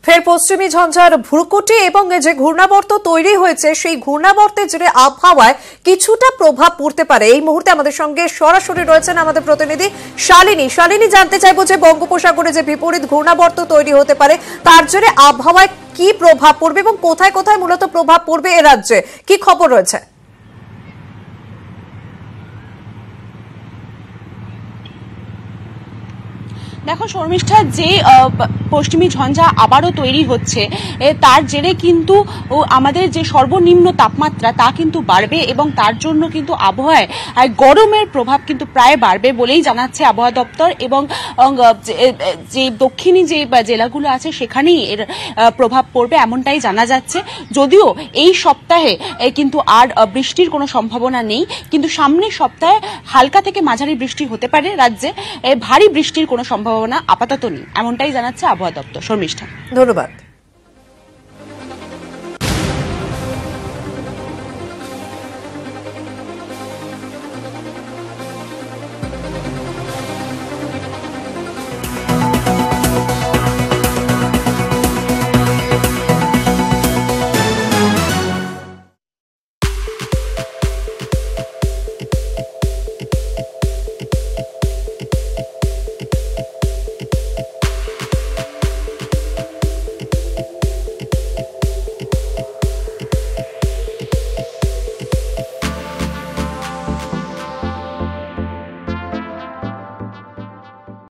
ফের পশ্চিমী ঝঞ্ঝার ভ্রুকুটি এবং যে ঘূর্ণাবর্ত তৈরি হয়েছে সেই ঘূর্ণাবর্তের জেরে আবহাওয়ায় কিছুটা প্রভাব পড়তে পারে। এই মুহূর্তে আমাদের সঙ্গে সরাসরি রয়েছেন আমাদের প্রতিনিধি শালিনী। জানতে চাইবো যে বঙ্গোপসাগরে যে বিপরীত ঘূর্ণাবর্ত তৈরি হতে পারে তার জেরে আবহাওয়ায় কি প্রভাব পড়বে এবং কোথায় কোথায় মূলত প্রভাব পড়বে এ রাজ্যে, কি খবর রয়েছে? দেখো শর্মিষ্ঠা, যে পশ্চিমী ঝঞ্ঝা আবারও তৈরি হচ্ছে তার জেরে কিন্তু আমাদের যে সর্বনিম্ন তাপমাত্রা তা কিন্তু বাড়বে এবং তার জন্য কিন্তু আবহাওয়ায় গরমের প্রভাব কিন্তু প্রায় বাড়বে বলেই জানাচ্ছে আবহাওয়া দপ্তর। এবং যে দক্ষিণী যে জেলাগুলো আছে সেখানেই এর প্রভাব পড়বে এমনটাই জানা যাচ্ছে। যদিও এই সপ্তাহে কিন্তু আর বৃষ্টির কোনো সম্ভাবনা নেই, কিন্তু সামনের সপ্তাহে হালকা থেকে মাঝারি বৃষ্টি হতে পারে। রাজ্যে ভারী বৃষ্টির কোনো সম্ভাবনা আপাতত নেই, এমনটাই জানাচ্ছে আবহাওয়া দপ্তর। শর্মিষ্ঠা, ধন্যবাদ।